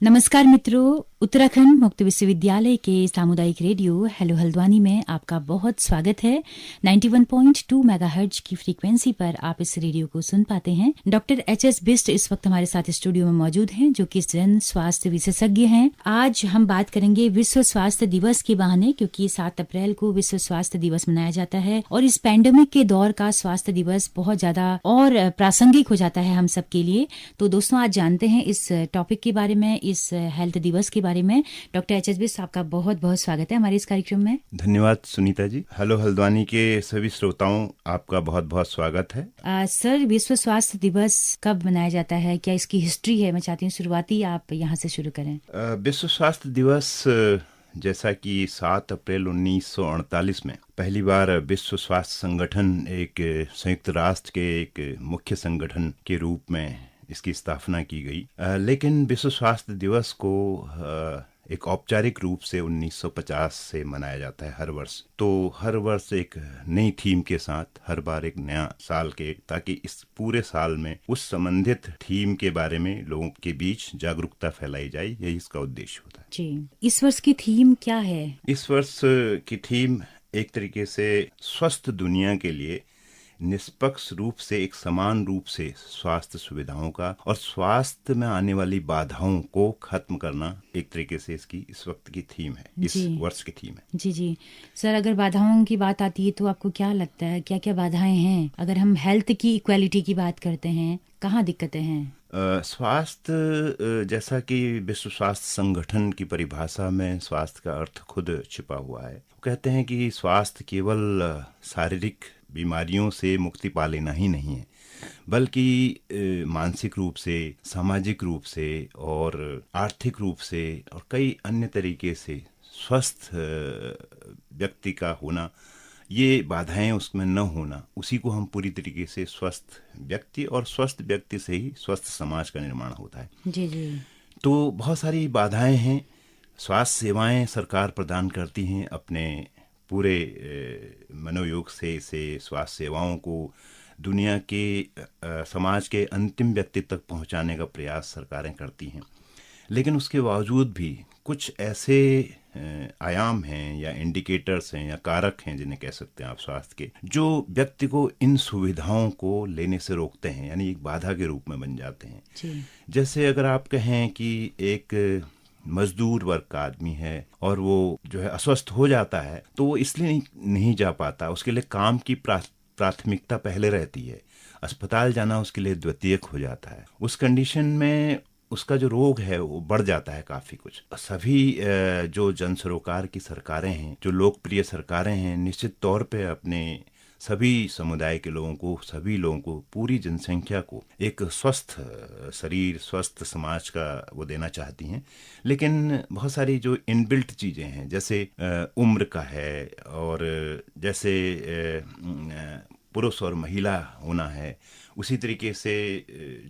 नमस्कार मित्रों, उत्तराखंड मुक्त विश्वविद्यालय के सामुदायिक रेडियो हेलो हल्द्वानी में आपका बहुत स्वागत है। 91.2 मेगाहर्ट्ज की फ्रीक्वेंसी पर आप इस रेडियो को सुन पाते हैं। Doctor HS. बिष्ट इस वक्त हमारे साथ स्टूडियो में मौजूद हैं, जो कि जन स्वास्थ्य विशेषज्ञ हैं। आज हम बात करेंगे विश्व स्वास्थ्य दिवस के बहाने, क्योंकि 7 अप्रैल को विश्व स्वास्थ्य दिवस मनाया जाता है और इस पैंडेमिक के दौर का स्वास्थ्य दिवस बहुत ज्यादा और प्रासंगिक हो जाता है हम सबके लिए। तो दोस्तों, आज जानते हैं इस टॉपिक के बारे में, इस हेल्थ दिवस के बारे में। Doctor HS. बिष्ट, आपका बहुत बहुत स्वागत है हमारे इस कार्यक्रम में। धन्यवाद सुनीता जी। हेलो हल्द्वानी के सभी श्रोताओं, आपका बहुत बहुत स्वागत है। सर, विश्व स्वास्थ्य दिवस कब मनाया जाता है, क्या इसकी हिस्ट्री है? मैं चाहती हूँ शुरुआती आप यहाँ से शुरू करें। विश्व स्वास्थ्य दिवस जैसा कि 7 अप्रैल 1948 में पहली बार विश्व स्वास्थ्य संगठन एक संयुक्त राष्ट्र के एक मुख्य संगठन के रूप में इसकी स्थापना की गई। लेकिन विश्व स्वास्थ्य दिवस को एक औपचारिक रूप से 1950 से मनाया जाता है हर वर्ष। तो हर वर्ष एक नई थीम के साथ, हर बार एक नया साल के, ताकि इस पूरे साल में उस संबंधित थीम के बारे में लोगों के बीच जागरूकता फैलाई जाए, यही इसका उद्देश्य होता है। जी, इस वर्ष की थीम क्या है? इस वर्ष की थीम एक तरीके से स्वस्थ दुनिया के लिए निष्पक्ष रूप से, एक समान रूप से स्वास्थ्य सुविधाओं का और स्वास्थ्य में आने वाली बाधाओं को खत्म करना, एक तरीके से इसकी इस वक्त की थीम है, इस वर्ष की थीम है। जी जी सर, अगर बाधाओं की बात आती है तो आपको क्या लगता है, क्या क्या बाधाएं हैं? अगर हम हेल्थ की इक्वालिटी की बात करते हैं, कहाँ दिक्कतें हैं? स्वास्थ्य, जैसा कि विश्व स्वास्थ्य संगठन की परिभाषा में स्वास्थ्य का अर्थ खुद छिपा हुआ है। वो कहते हैं कि स्वास्थ्य केवल शारीरिक बीमारियों से मुक्ति पा लेना ही नहीं है, बल्कि मानसिक रूप से, सामाजिक रूप से और आर्थिक रूप से और कई अन्य तरीके से स्वस्थ व्यक्ति का होना, ये बाधाएं उसमें न होना, उसी को हम पूरी तरीके से स्वस्थ व्यक्ति, और स्वस्थ व्यक्ति से ही स्वस्थ समाज का निर्माण होता है। जी जी। तो बहुत सारी बाधाएं हैं। स्वास्थ्य सेवाएं सरकार प्रदान करती हैं अपने पूरे मनोयोग से स्वास्थ्य सेवाओं को दुनिया के समाज के अंतिम व्यक्ति तक पहुंचाने का प्रयास सरकारें करती हैं। लेकिन उसके बावजूद भी कुछ ऐसे आयाम हैं या इंडिकेटर्स हैं या कारक हैं, जिन्हें कह सकते हैं आप स्वास्थ्य के, जो व्यक्ति को इन सुविधाओं को लेने से रोकते हैं, यानी एक बाधा के रूप में बन जाते हैं। जी। जैसे अगर आप कहें कि एक मजदूर वर्ग का आदमी है और वो जो है अस्वस्थ हो जाता है, तो वो इसलिए नहीं जा पाता, उसके लिए काम की प्राथमिकता पहले रहती है, अस्पताल जाना उसके लिए द्वितीयक हो जाता है। उस कंडीशन में उसका जो रोग है वो बढ़ जाता है काफ़ी कुछ। सभी जो जन सरोकार की सरकारें हैं, जो लोकप्रिय सरकारें हैं, निश्चित तौर पे अपने सभी समुदाय के लोगों को, सभी लोगों को, पूरी जनसंख्या को एक स्वस्थ शरीर, स्वस्थ समाज का वो देना चाहती हैं। लेकिन बहुत सारी जो इनबिल्ट चीज़ें हैं, जैसे उम्र का है, और जैसे पुरुष और महिला होना है, उसी तरीके से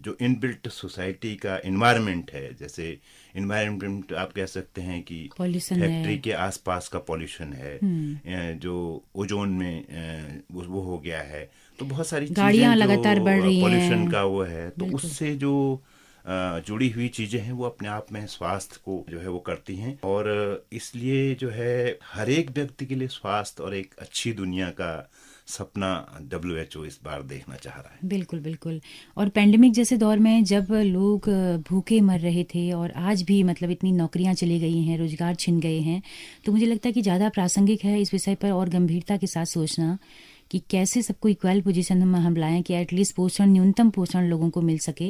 जो इनबिल्ट सोसाइटी का इन्वायरमेंट है, जैसे इन्वायरमेंट आप कह सकते हैं कि फैक्ट्री के आसपास का पॉल्यूशन है, जो ओजोन में वो हो गया है, तो बहुत सारी गाड़ियां लगातार बढ़ रही हैं, पॉल्यूशन का वो है, तो उससे जो जुड़ी हुई चीजें हैं वो अपने आप में स्वास्थ्य को जो है वो करती हैं। और इसलिए जो है हर एक व्यक्ति के लिए स्वास्थ्य और एक अच्छी दुनिया का सपना WHO इस बार देखना चाह रहा है। बिल्कुल बिल्कुल। और पेंडेमिक जैसे दौर में जब लोग भूखे मर रहे थे, और आज भी मतलब इतनी नौकरियां चली गई हैं, रोजगार छिन गए हैं, तो मुझे लगता है कि ज़्यादा प्रासंगिक है इस विषय पर और गंभीरता के साथ सोचना कि कैसे सबको इक्वल पोजीशन में हम लाएं कि एटलीस्ट पोषण, न्यूनतम पोषण लोगों को मिल सके।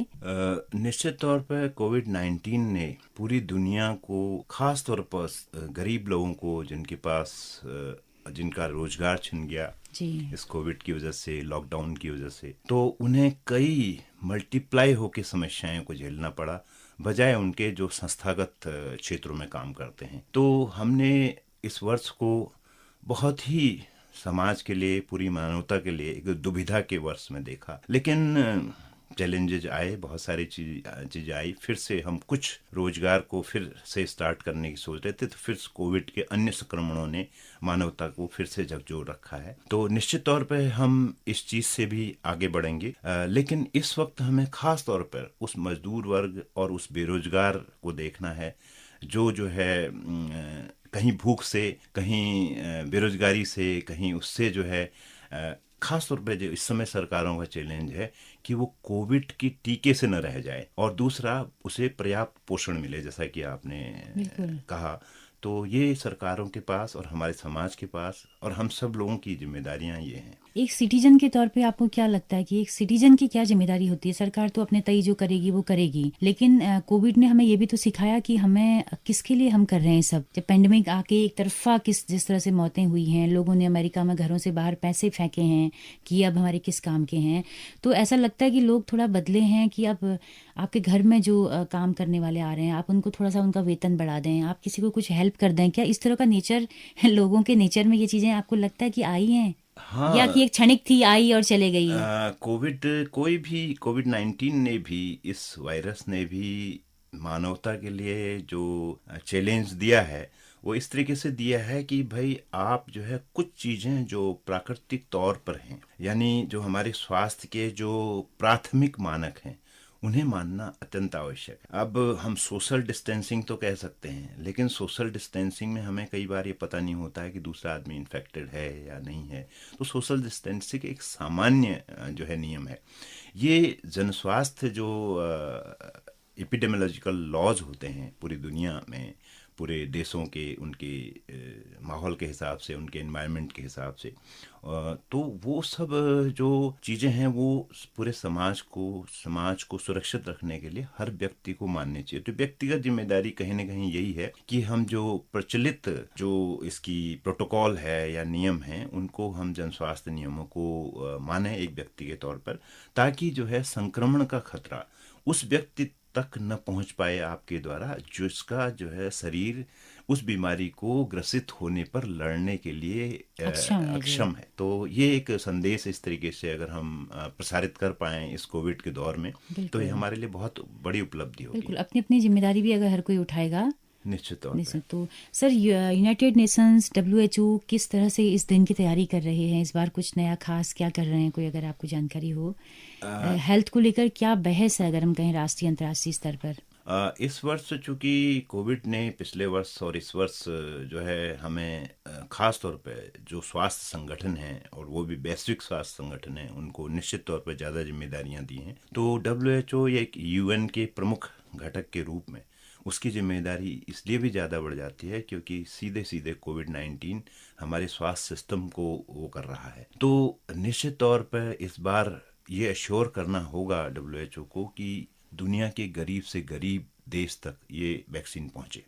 निश्चित तौर पर कोविड-19 ने पूरी दुनिया को, खास तौर पर गरीब लोगों को, जिनके पास जिनका रोजगार छिन गया इस कोविड की वजह से, लॉकडाउन की वजह से, तो उन्हें कई मल्टीप्लाई होकर समस्याओं को झेलना पड़ा, बजाय उनके जो संस्थागत क्षेत्रों में काम करते हैं। तो हमने इस वर्ष को बहुत ही समाज के लिए, पूरी मानवता के लिए एक दुविधा के वर्ष में देखा। लेकिन चैलेंजेज आए, बहुत सारी चीज़ें आई, फिर से हम कुछ रोजगार को फिर से स्टार्ट करने की सोच रहे थे, तो फिर कोविड के अन्य संक्रमणों ने मानवता को फिर से झकझोर रखा है। तो निश्चित तौर पे हम इस चीज़ से भी आगे बढ़ेंगे, लेकिन इस वक्त हमें खास तौर पर उस मजदूर वर्ग और उस बेरोजगार को देखना है जो है कहीं भूख से, कहीं बेरोजगारी से, कहीं उससे जो है खास तौर पे जो इस समय सरकारों का चैलेंज है कि वो कोविड की टीके से न रह जाए, और दूसरा उसे पर्याप्त पोषण मिले, जैसा कि आपने कहा। तो ये सरकारों के पास और हमारे समाज के पास और हम सब लोगों की जिम्मेदारियां ये हैं। एक सिटीजन के तौर पे आपको क्या लगता है कि एक सिटीजन की क्या जिम्मेदारी होती है? सरकार तो अपने तय जो करेगी वो करेगी, लेकिन कोविड ने हमें ये भी तो सिखाया कि हमें किसके लिए हम कर रहे हैं सब। जब पेंडेमिक आके एक तरफा जिस तरह से मौतें हुई हैं, लोगों ने अमेरिका में घरों से बाहर पैसे फेंके हैं कि अब हमारे किस काम के हैं, तो ऐसा लगता है कि लोग थोड़ा बदले हैं कि अब आपके घर में जो काम करने वाले आ रहे हैं, आप उनको थोड़ा सा उनका वेतन बढ़ा दें, आप किसी को कुछ हेल्प कर दें। क्या इस तरह का नेचर लोगों के नेचर में ये चीजें आपको लगता है कि आई हैं? हाँ, या कि एक क्षणिक थी, आई और चले गई है? कोविड-19 ने भी, इस वायरस ने भी मानवता के लिए जो चैलेंज दिया है वो इस तरीके से दिया है कि भाई आप जो है कुछ चीज़ें जो प्राकृतिक तौर पर हैं, यानी जो हमारे स्वास्थ्य के जो प्राथमिक मानक हैं, उन्हें मानना अत्यंत आवश्यक है। अब हम सोशल डिस्टेंसिंग तो कह सकते हैं, लेकिन सोशल डिस्टेंसिंग में हमें कई बार ये पता नहीं होता है कि दूसरा आदमी इन्फेक्टेड है या नहीं है। तो सोशल डिस्टेंसिंग एक सामान्य जो है नियम है। ये जनस्वास्थ्य जो एपिडेमियोलॉजिकल लॉज होते हैं पूरी दुनिया में, पूरे देशों के उनके माहौल के हिसाब से, उनके एनवायरनमेंट के हिसाब से, तो वो सब जो चीज़ें हैं वो पूरे समाज को सुरक्षित रखने के लिए हर व्यक्ति को माननी चाहिए। तो व्यक्तिगत जिम्मेदारी कहीं ना कहीं यही है कि हम जो प्रचलित जो इसकी प्रोटोकॉल है या नियम हैं, उनको हम जनस्वास्थ्य नियमों को माने एक व्यक्ति के तौर पर, ताकि जो है संक्रमण का खतरा उस व्यक्ति तक न पहुंच पाए आपके द्वारा जिसका जो है शरीर उस बीमारी को ग्रसित होने पर लड़ने के लिए अक्षम है। तो ये एक संदेश इस तरीके से अगर हम प्रसारित कर पाएं इस कोविड के दौर में, तो ये हमारे लिए बहुत बड़ी उपलब्धि होगी। बिल्कुल, अपनी अपनी जिम्मेदारी भी अगर हर कोई उठाएगा, निश्चित तौर पर। तो सर, यूनाइटेड नेशंस WHO किस तरह से इस दिन की तैयारी कर रहे हैं? इस बार कुछ नया खास क्या कर रहे हैं? कोई अगर आपको जानकारी हो, हेल्थ को लेकर क्या बहस है अगर हम कहें राष्ट्रीय अंतर्राष्ट्रीय स्तर पर? इस वर्ष चूंकि कोविड ने पिछले वर्ष और इस वर्ष जो है हमें खास तौर पे जो स्वास्थ्य संगठन हैं, और वो भी वैश्विक स्वास्थ्य संगठन हैं, उनको निश्चित तौर पर ज़्यादा जिम्मेदारियां दी हैं। तो WHO एक UN के प्रमुख घटक के रूप में उसकी जिम्मेदारी इसलिए भी ज़्यादा बढ़ जाती है क्योंकि सीधे सीधे कोविड-19 हमारे स्वास्थ्य सिस्टम को वो कर रहा है। तो निश्चित तौर पर इस बार ये अश्योर करना होगा WHO को कि दुनिया के गरीब से गरीब देश तक ये वैक्सीन पहुंचे।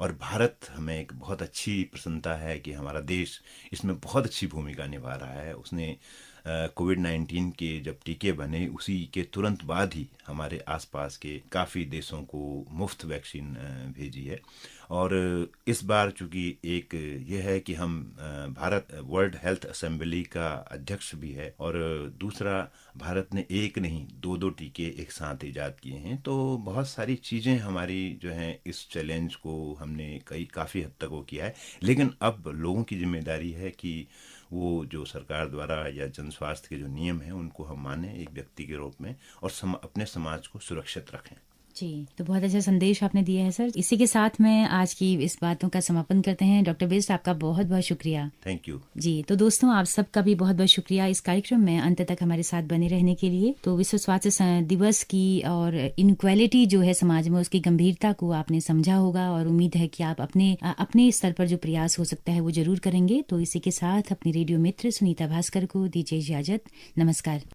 और भारत, हमें एक बहुत अच्छी प्रसन्नता है कि हमारा देश इसमें बहुत अच्छी भूमिका निभा रहा है। उसने कोविड-19 के जब टीके बने उसी के तुरंत बाद ही हमारे आसपास के काफ़ी देशों को मुफ्त वैक्सीन भेजी है। और इस बार चूंकि एक ये है कि हम भारत वर्ल्ड हेल्थ असेंबली का अध्यक्ष भी है, और दूसरा भारत ने एक नहीं दो टीके एक साथ ईजाद किए हैं। तो बहुत सारी चीज़ें हमारी जो हैं इस चैलेंज को हमने काफ़ी हद तक वो किया है। लेकिन अब लोगों की जिम्मेदारी है कि वो जो सरकार द्वारा या जन स्वास्थ्य के जो नियम हैं उनको हम माने एक व्यक्ति के रूप में, और अपने समाज को सुरक्षित रखें। जी, तो बहुत अच्छा संदेश आपने दिया है सर। इसी के साथ में आज की इस बातों का समापन करते हैं। डॉक्टर बिष्ट, आपका बहुत बहुत शुक्रिया। थैंक यू जी। तो दोस्तों, आप सबका भी बहुत बहुत शुक्रिया इस कार्यक्रम में अंत तक हमारे साथ बने रहने के लिए। तो विश्व स्वास्थ्य दिवस की और इनक्वालिटी जो है समाज में, उसकी गंभीरता को आपने समझा होगा, और उम्मीद है कि आप अपने स्तर पर जो प्रयास हो सकता है वो जरूर करेंगे। तो इसी के साथ अपनी रेडियो मित्र सुनीता भास्कर को दीजिए इजाजत। नमस्कार।